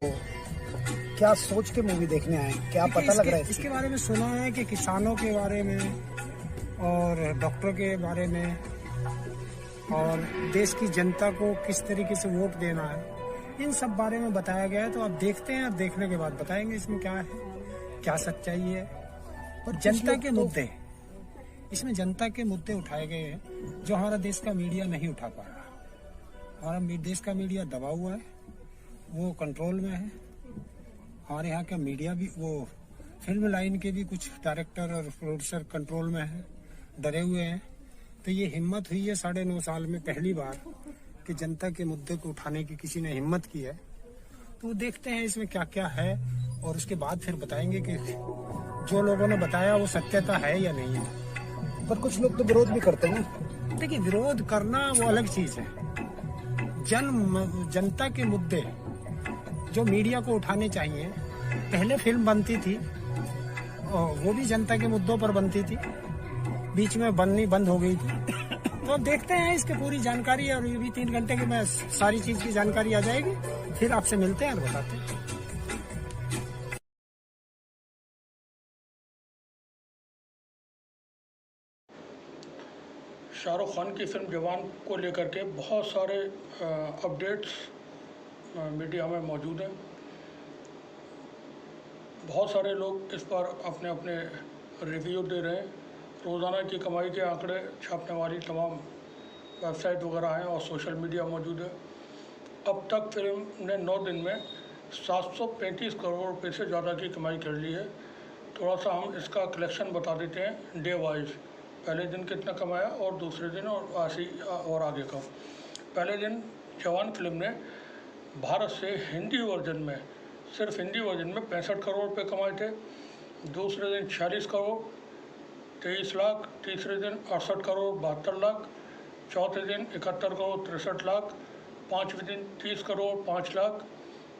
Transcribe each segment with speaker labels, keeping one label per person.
Speaker 1: क्या सोच के मूवी देखने आए, क्या पता लग रहा है
Speaker 2: इसके बारे में सुना है कि किसानों के बारे में और डॉक्टरों के बारे में और देश की जनता को किस तरीके से वोट देना है, इन सब बारे में बताया गया है। तो आप देखते हैं और देखने के बाद बताएंगे इसमें क्या है, क्या सच्चाई है। और जनता के मुद्दे, इसमें जनता के मुद्दे उठाए गए हैं जो हमारा देश का मीडिया नहीं उठा पा रहा। हमारा देश का मीडिया दबा हुआ है, वो कंट्रोल में है। हमारे यहाँ का मीडिया भी, वो फिल्म लाइन के भी कुछ डायरेक्टर और प्रोड्यूसर कंट्रोल में है, डरे हुए हैं। तो ये हिम्मत हुई है 9.5 साल में पहली बार कि जनता के मुद्दे को उठाने की किसी ने हिम्मत की है। तो देखते हैं इसमें क्या क्या है और उसके बाद फिर बताएंगे कि जो लोगों ने बताया वो सत्यता है या नहीं है।
Speaker 1: पर कुछ लोग तो विरोध भी करते हैं ना।
Speaker 2: देखिए, विरोध करना वो अलग चीज है। जनता के मुद्दे जो मीडिया को उठाने चाहिए। पहले फिल्म बनती थी और वो भी जनता के मुद्दों पर बनती थी, बीच में बननी बंद हो गई थी। तो अब देखते हैं इसकी पूरी जानकारी, और ये भी 3 घंटे की में सारी चीज की जानकारी आ जाएगी। फिर आपसे मिलते हैं और बताते हैं।
Speaker 3: शाहरुख खान की फिल्म जवान को लेकर के बहुत सारे अपडेट्स मीडिया में मौजूद हैं। बहुत सारे लोग इस पर अपने अपने रिव्यू दे रहे हैं। रोज़ाना की कमाई के आंकड़े छापने वाली तमाम वेबसाइट वगैरह हैं और सोशल मीडिया मौजूद है। अब तक फिल्म ने 9 दिन में 735 करोड़ रुपये से ज़्यादा की कमाई कर ली है। थोड़ा सा हम इसका कलेक्शन बता देते हैं डे वाइज। पहले दिन कितना कमाया और दूसरे दिन और आगे का। पहले दिन जवान फिल्म ने भारत से हिंदी वर्जन में, सिर्फ हिंदी वर्जन में 65 करोड़ रुपये कमाए थे। दूसरे दिन 46 करोड़ 23 लाख, तीसरे दिन 68 करोड़ 72 लाख, चौथे दिन 71 करोड़ 63 लाख, पाँचवें दिन 30 करोड़ 5 लाख,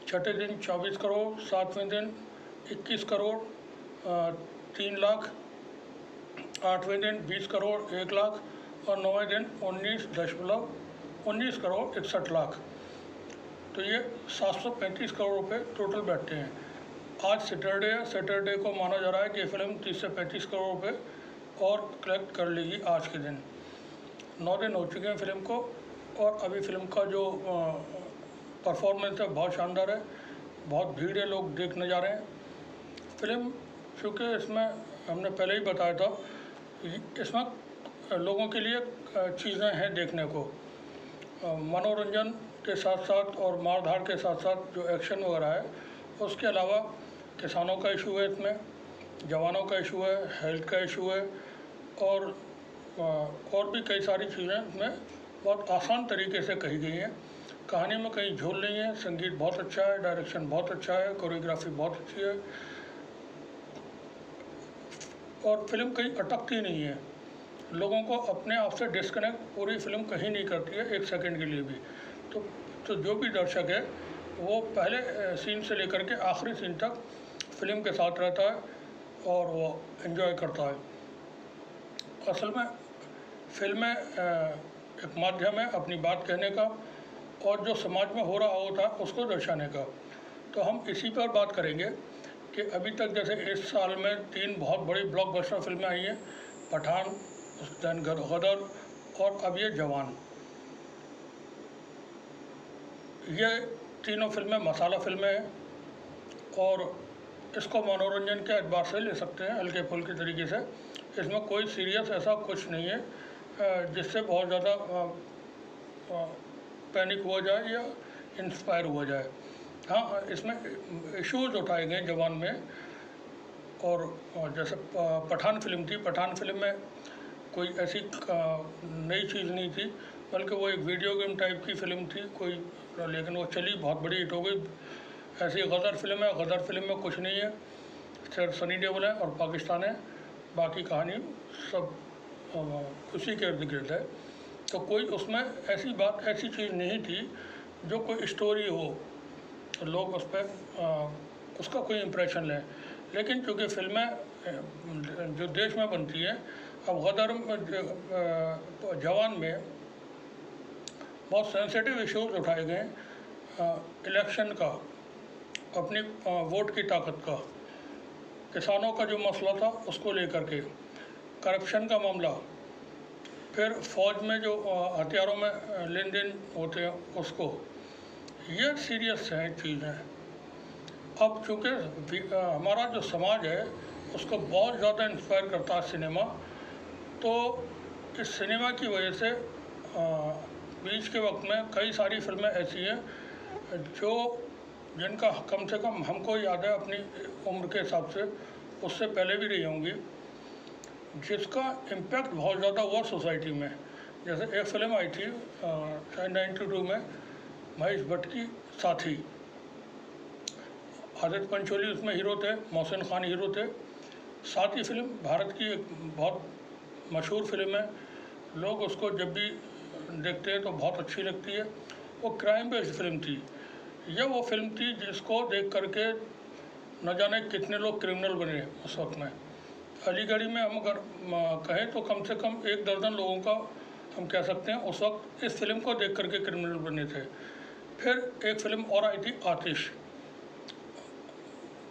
Speaker 3: छठे दिन 24 करोड़, सातवें दिन 21 करोड़ 3 लाख, आठवें दिन 20 करोड़ 1 लाख और नौवें दिन 19 करोड़ 61 लाख। तो ये 735 करोड़ रुपए टोटल बैठते हैं। आज सैटरडे है, सैटरडे को माना जा रहा है कि फिल्म 30 से 35 करोड़ रुपए और कलेक्ट कर लेगी आज के दिन। 9 दिन हो चुके हैं फिल्म को और अभी फिल्म का जो परफॉर्मेंस है बहुत शानदार है। बहुत भीड़ है, लोग देखने जा रहे हैं फिल्म। क्योंकि इसमें हमने पहले ही बताया था, इसमें लोगों के लिए चीज़ें हैं देखने को। मनोरंजन के साथ साथ और मारधाड़ के साथ साथ जो एक्शन वगैरह है, उसके अलावा किसानों का इशू है इसमें, जवानों का इशू है, हेल्थ का इशू है और भी कई सारी चीज़ें इसमें बहुत आसान तरीके से कही गई हैं। कहानी में कहीं झोल नहीं है। संगीत बहुत अच्छा है, डायरेक्शन बहुत अच्छा है, कोरियोग्राफी बहुत अच्छी है और फिल्म कहीं अटकती नहीं है। लोगों को अपने आप से डिस्कनेक्ट पूरी फिल्म कहीं नहीं करती है, 1 सेकंड के लिए भी। तो जो भी दर्शक है वो पहले सीन से लेकर के आखिरी सीन तक फिल्म के साथ रहता है और वो एंजॉय करता है। असल में फिल्में एक माध्यम है अपनी बात कहने का और जो समाज में हो रहा होता है उसको दर्शाने का। तो हम इसी पर बात करेंगे कि अभी तक जैसे इस साल में 3 बहुत बड़ी ब्लॉकबस्टर फिल्में आई हैं, पठान, देन गदर और अब ये जवान। ये तीनों फिल्में मसाला फिल्में हैं और इसको मनोरंजन के एतबार से ले सकते हैं, हल्के फुल्के तरीके से। इसमें कोई सीरियस ऐसा कुछ नहीं है जिससे बहुत ज़्यादा पैनिक हुआ जाए या इंस्पायर हुआ जाए। हाँ, इसमें इश्यूज उठाए गए जवान में। और जैसे पठान फिल्म थी, पठान फिल्म में कोई ऐसी नई चीज़ नहीं थी, बल्कि वो एक वीडियो गेम टाइप की फ़िल्म थी कोई, लेकिन वो चली, बहुत बड़ी हिट हो गई। ऐसी गदर फिल्म है, गदर फिल्म में कुछ नहीं है, सिर्फ सनी देओल है और पाकिस्तान है, बाकी कहानी सब उसी के इर्द गिर्द है। तो कोई उसमें ऐसी बात, ऐसी चीज़ नहीं थी जो कोई स्टोरी हो तो लोग उस पर उसका कोई इम्प्रेशन लें। लेकिन चूँकि फिल्में जो देश में बनती हैं, अब गदर जवान में बहुत सेंसिटिव इश्यूज उठाए गए इलेक्शन का अपनी वोट की ताकत का, किसानों का जो मसला था उसको लेकर के, करप्शन का मामला, फिर फौज में जो हथियारों में लेन देन होते हैं उसको, ये सीरियस है चीज़ें। अब चूँकि हमारा जो समाज है उसको बहुत ज़्यादा इंस्पायर करता है सिनेमा, तो इस सिनेमा की वजह से बीच के वक्त में कई सारी फिल्में ऐसी हैं जिनका कम से कम हमको याद है अपनी उम्र के हिसाब से, उससे पहले भी रही होंगी, जिसका इम्पैक्ट बहुत ज़्यादा हुआ सोसाइटी में। जैसे एक फिल्म आई थी शायद 92 में, महेश भट्ट की साथी, आदित्य पंचोली उसमें हीरो थे, मोहसिन खान हीरो थे। साथी फिल्म भारत की एक बहुत मशहूर फिल्म है, लोग उसको जब भी देखते हैं तो बहुत अच्छी लगती है। वो क्राइम बेस्ड फिल्म थी। यह वो फिल्म थी जिसको देख करके न जाने कितने लोग क्रिमिनल बने उस वक्त में। अलीगढ़ में हम अगर कहें तो कम से कम 1 दर्जन लोगों का हम कह सकते हैं उस वक्त इस फिल्म को देख करके क्रिमिनल बने थे। फिर एक फिल्म और आई थी आतिश,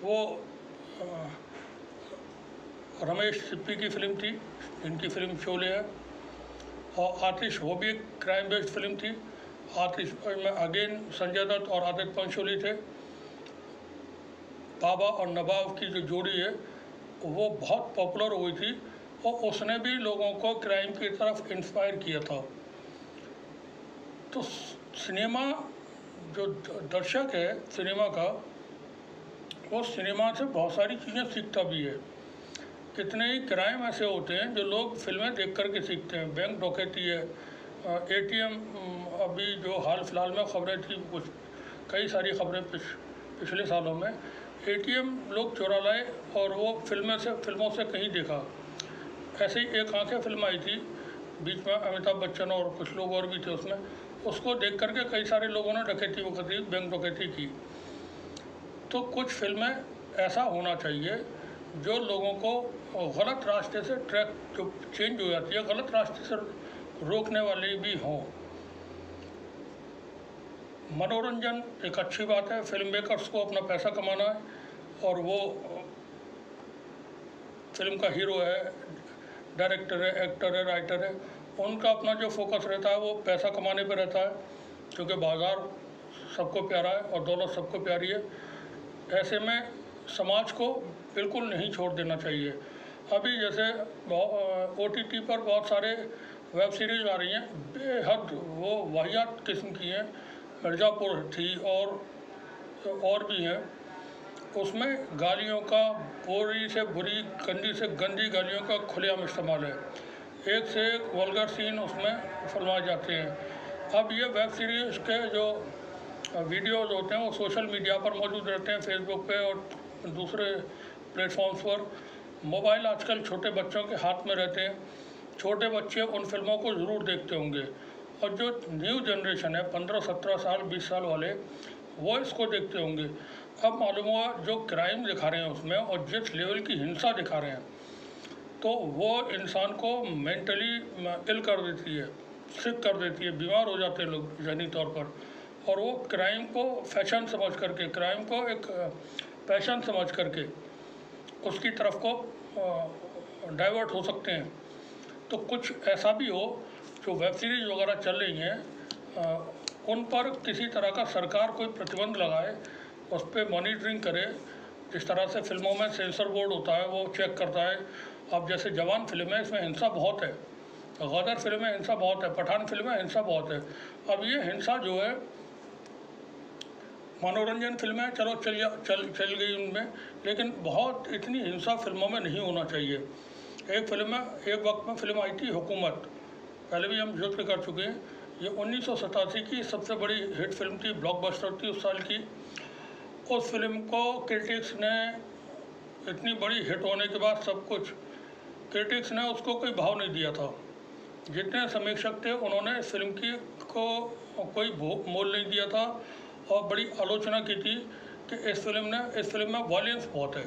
Speaker 3: वो रमेश सिप्पी की फिल्म थी, इनकी फिल्म शोले है। और आतिश वो भी एक क्राइम बेस्ड फिल्म थी। आतिश में अगेन संजय दत्त और आदित्य पंचोली थे। बाबा और नवाब की जो जोड़ी है वो बहुत पॉपुलर हुई थी और उसने भी लोगों को क्राइम की तरफ इंस्पायर किया था। तो सिनेमा जो दर्शक है सिनेमा का, वो सिनेमा से बहुत सारी चीज़ें सीखता भी है। कितने ही क्राइम ऐसे होते हैं जो लोग फिल्में देख कर के सीखते हैं। बैंक डकैती है, ATM, अभी जो हाल फिलहाल में खबरें थी, कुछ कई सारी खबरें पिछले सालों में, ATM लोग चुरा लाए और वो फिल्मों से कहीं देखा। ऐसे ही एक आंखें फिल्म आई थी बीच में, अमिताभ बच्चन और कुछ लोग और भी थे उसमें, उसको देख करके कई सारे लोगों ने डकैती बैंक डकैती की। तो कुछ फिल्में ऐसा होना चाहिए जो लोगों को गलत रास्ते से ट्रैक जो चेंज हो जाती है, गलत रास्ते से रोकने वाली भी हों। मनोरंजन एक अच्छी बात है, फिल्म मेकर्स को अपना पैसा कमाना है और वो फिल्म का हीरो है, डायरेक्टर है, एक्टर है, राइटर है, उनका अपना जो फोकस रहता है वो पैसा कमाने पर रहता है, क्योंकि बाज़ार सबको प्यारा है और दौलत सबको प्यारी है। ऐसे में समाज को बिल्कुल नहीं छोड़ देना चाहिए। अभी जैसे OTT पर बहुत सारे वेब सीरीज़ आ रही हैं, बेहद वो वाहियात किस्म की हैं। मिर्ज़ापुर थी और भी हैं। उसमें गालियों का, बुरी से बुरी, गंदी से गंदी गालियों का खुलेआम इस्तेमाल है। एक से एक वल्गर सीन उसमें फिल्माए जाते हैं। अब ये वेब सीरीज़ के जो वीडियोज़ होते हैं वो सोशल मीडिया पर मौजूद रहते हैं, फेसबुक पे और दूसरे प्लेटफॉर्म्स पर। मोबाइल आजकल छोटे बच्चों के हाथ में रहते हैं। छोटे बच्चे उन फिल्मों को ज़रूर देखते होंगे और जो न्यू जनरेशन है 15-17 साल 20 साल वाले, वो इसको देखते होंगे। अब मालूम हुआ जो क्राइम दिखा रहे हैं उसमें और जिस लेवल की हिंसा दिखा रहे हैं, तो वो इंसान को मेंटली इल कर देती है, सिक कर देती है, बीमार हो जाते हैं लोग जहनी तौर पर। और वो क्राइम को फैशन समझ करके, क्राइम को एक पैशन समझ करके उसकी तरफ को डाइवर्ट हो सकते हैं। तो कुछ ऐसा भी हो जो वेब सीरीज़ वगैरह चल रही हैं, उन पर किसी तरह का सरकार कोई प्रतिबंध लगाए, उस पर मॉनिटरिंग करे। जिस तरह से फिल्मों में सेंसर बोर्ड होता है वो चेक करता है। अब जैसे जवान फिल्म है, इसमें हिंसा बहुत है, गदर फिल्म में हिंसा बहुत है, पठान फिल्म में हिंसा बहुत है। अब ये हिंसा जो है, मनोरंजन फिल्में चलो चल गई उनमें, लेकिन बहुत इतनी हिंसा फिल्मों में नहीं होना चाहिए। एक वक्त में फिल्म आई थी हुकूमत, पहले भी हम जिक्र कर चुके हैं। ये 1987 की सबसे बड़ी हिट फिल्म थी, ब्लॉकबस्टर थी उस साल की। उस फिल्म को क्रिटिक्स ने, इतनी बड़ी हिट होने के बाद सब कुछ, क्रिटिक्स ने उसको कोई भाव नहीं दिया था। जितने समीक्षक थे उन्होंने इस फिल्म को कोई मोल नहीं दिया था और बड़ी आलोचना की थी कि इस फिल्म में वायलेंस बहुत है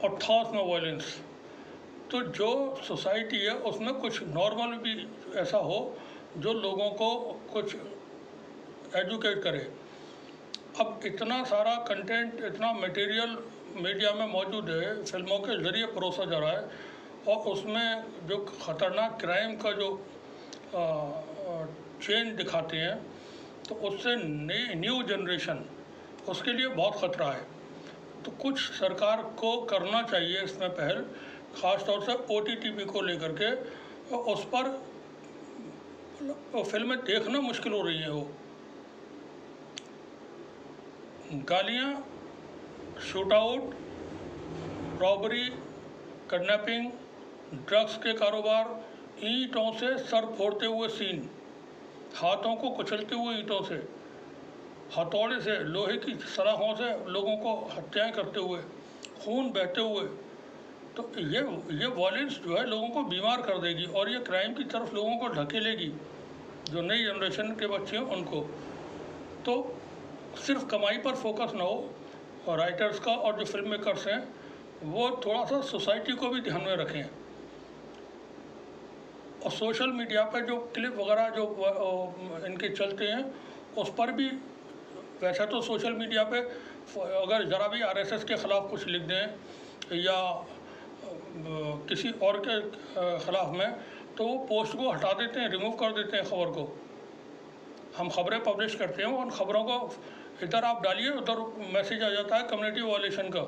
Speaker 3: और ठास में वायलेंस। तो जो सोसाइटी है उसमें कुछ नॉर्मल भी ऐसा हो जो लोगों को कुछ एजुकेट करे। अब इतना सारा कंटेंट, इतना मटेरियल मीडिया में मौजूद है, फिल्मों के ज़रिए परोसा जा रहा है, और उसमें जो ख़तरनाक क्राइम का जो चेन दिखाते हैं, तो उससे न्यू जनरेशन उसके लिए बहुत ख़तरा है। तो कुछ सरकार को करना चाहिए इसमें पहल, ख़ास तौर से OTT को लेकर के। उस पर फिल्में देखना मुश्किल हो रही हैं। वो गालियाँ, शूटआउट, रॉबरी, किडनैपिंग, ड्रग्स के कारोबार, ईंटों से सर फोड़ते हुए सीन, हाथों को कुचलते हुए ईंटों से, हथौड़े से, लोहे की सलाखों से लोगों को हत्याएं करते हुए, खून बहते हुए। तो ये वॉयलेंस जो है लोगों को बीमार कर देगी, और ये क्राइम की तरफ लोगों को ढकेलेगी, जो नई जनरेशन के बच्चे हैं उनको। तो सिर्फ कमाई पर फोकस ना हो, और राइटर्स का और जो फिल्म मेकर्स हैं वो थोड़ा सा सोसाइटी को भी ध्यान में रखें। और सोशल मीडिया पर जो क्लिप वगैरह जो इनके चलते हैं, उस पर भी, वैसे तो सोशल मीडिया पे अगर ज़रा भी RSS के ख़िलाफ़ कुछ लिख दें या किसी और के ख़िलाफ़ में, तो वो पोस्ट को हटा देते हैं, रिमूव कर देते हैं ख़बर को। हम ख़बरें पब्लिश करते हैं, उन ख़बरों को इधर आप डालिए, उधर मैसेज आ जाता है कम्युनिटी वायलेशन का।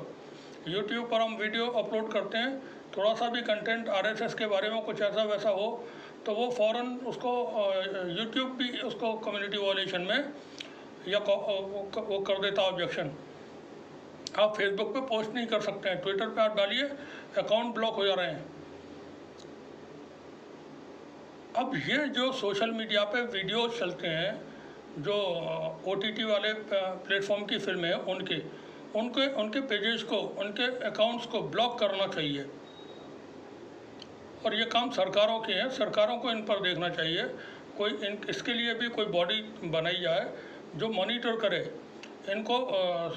Speaker 3: यूट्यूब पर हम वीडियो अपलोड करते हैं, थोड़ा सा भी कंटेंट RSS के बारे में कुछ ऐसा वैसा हो, तो वो फ़ौरन उसको यूट्यूब भी उसको कम्युनिटी वायलेशन में या वो कर देता ऑब्जेक्शन। आप फेसबुक पे पोस्ट नहीं कर सकते हैं, ट्विटर पे आप डालिए, अकाउंट ब्लॉक हो जा रहे हैं। अब ये जो सोशल मीडिया पे वीडियो चलते हैं, जो OTT वाले प्लेटफॉर्म की फिल्में हैं, उनके पेजेस को, उनके अकाउंट्स को ब्लॉक करना चाहिए। और ये काम सरकारों के हैं, सरकारों को इन पर देखना चाहिए। इसके लिए भी कोई बॉडी बनाई जाए जो मॉनिटर करे, इनको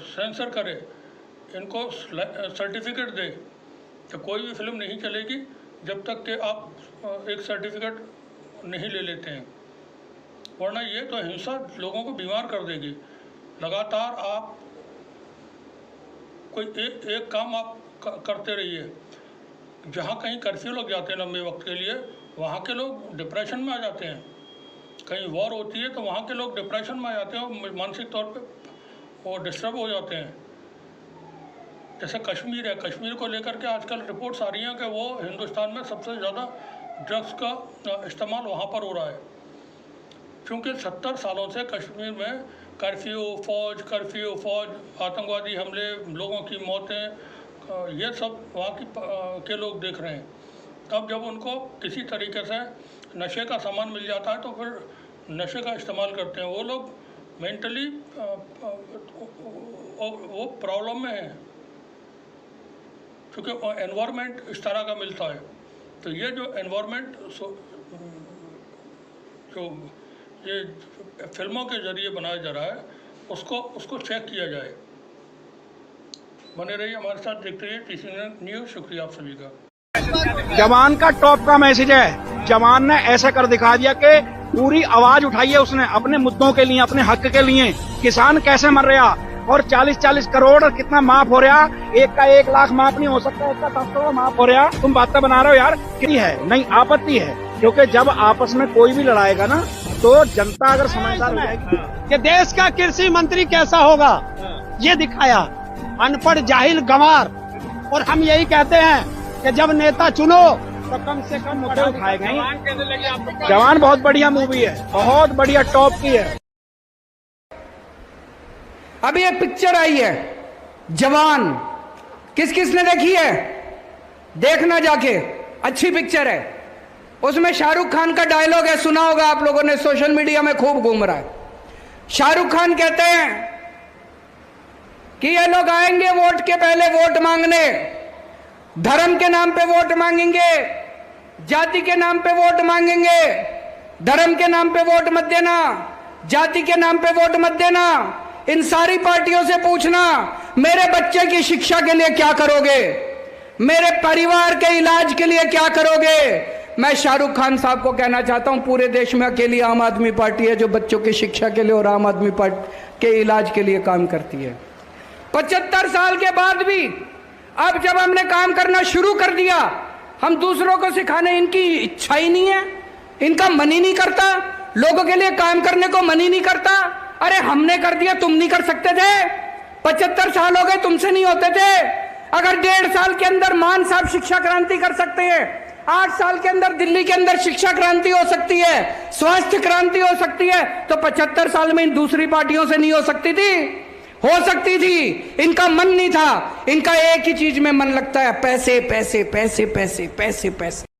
Speaker 3: सेंसर करे, इनको सर्टिफिकेट दे कि कोई भी फिल्म नहीं चलेगी जब तक कि आप एक सर्टिफिकेट नहीं ले लेते हैं, वरना ये तो हिंसा लोगों को बीमार कर देगी। लगातार आप कोई एक काम आप करते रहिए। जहाँ कहीं कर्फ्यू लग जाते हैं लंबे वक्त के लिए, वहाँ के लोग डिप्रेशन में आ जाते हैं। कहीं वॉर होती है तो वहाँ के लोग डिप्रेशन में आ जाते हैं और मानसिक तौर पे वो डिस्टर्ब हो जाते हैं। जैसे कश्मीर है, कश्मीर को लेकर के आजकल रिपोर्ट्स आ रही हैं कि वो हिंदुस्तान में सबसे ज़्यादा ड्रग्स का इस्तेमाल वहाँ पर हो रहा है, क्योंकि 70 सालों से कश्मीर में कर्फ्यू, फौज, आतंकवादी हमले, लोगों की मौतें, ये सब वहाँ के लोग देख रहे हैं। अब जब उनको किसी तरीके से नशे का सामान मिल जाता है तो फिर नशे का इस्तेमाल करते हैं। वो लोग मेंटली वो प्रॉब्लम में हैं, क्योंकि एनवायरनमेंट इस तरह का मिलता है। तो ये जो एनवायरनमेंट जो ये फिल्मों के ज़रिए बनाया जा रहा है, उसको चेक किया जाए। बने रहिए हमारे साथ, देखते रहिए TCN न्यूज़। शुक्रिया आप सभी का।
Speaker 4: जवान का टॉप का मैसेज है। जवान ने ऐसा कर दिखा दिया कि पूरी आवाज उठाई है उसने अपने मुद्दों के लिए, अपने हक के लिए। किसान कैसे मर रहा, और 40-40 करोड़ कितना माफ हो रहा। एक का 1 लाख माफ नहीं हो सकता, एक का 10 करोड़ माफ हो रहा। तुम बातें बना रहे हो यार, की है नहीं, आपत्ति है। क्योंकि जब आपस में कोई भी लड़ाएगा ना, तो जनता अगर समझदार हो जाएगी कि देश का कृषि मंत्री कैसा होगा, ये दिखाया। अनपढ़, जाहिल, गंवार। और हम यही कहते हैं कि जब नेता चुनो तो कम से कम मुद्दे उठाए गए। जवान बहुत बढ़िया मूवी है, बहुत बढ़िया, टॉप की है।
Speaker 5: अभी एक पिक्चर आई है जवान, किस किसने देखी है? देखना जाके, अच्छी पिक्चर है। उसमें शाहरुख खान का डायलॉग है, सुना होगा आप लोगों ने, सोशल मीडिया में खूब घूम रहा है। शाहरुख खान कहते हैं कि ये लोग आएंगे वोट के पहले वोट मांगने, धर्म के नाम पे वोट मांगेंगे, जाति के नाम पे वोट मांगेंगे। धर्म के नाम पे वोट मत देना, जाति के नाम पे वोट मत देना। इन सारी पार्टियों से पूछना, मेरे बच्चे की शिक्षा के लिए क्या करोगे, मेरे परिवार के इलाज के लिए क्या करोगे, मैं शाहरुख खान साहब को कहना चाहता हूं, पूरे देश में अकेली आम आदमी पार्टी है जो बच्चों की शिक्षा के लिए और आम आदमी पार्टी के इलाज के लिए काम करती है। 75 साल के बाद भी अब जब हमने काम करना शुरू कर दिया, हम दूसरों को सिखाने, इनकी इच्छा ही नहीं है, इनका मन ही नहीं करता, लोगों के लिए काम करने को मन ही नहीं करता। अरे हमने कर दिया, तुम नहीं कर सकते थे? 75 साल हो गए, तुमसे नहीं होते थे? अगर 1.5 साल के अंदर मान साहब शिक्षा क्रांति कर सकते हैं, 8 साल के अंदर दिल्ली के अंदर शिक्षा क्रांति हो सकती है, स्वास्थ्य क्रांति हो सकती है, तो 75 साल में इन दूसरी पार्टियों से नहीं हो सकती थी? हो सकती थी। इनका मन नहीं था, इनका एक ही चीज में मन लगता है, पैसे पैसे पैसे पैसे पैसे पैसे।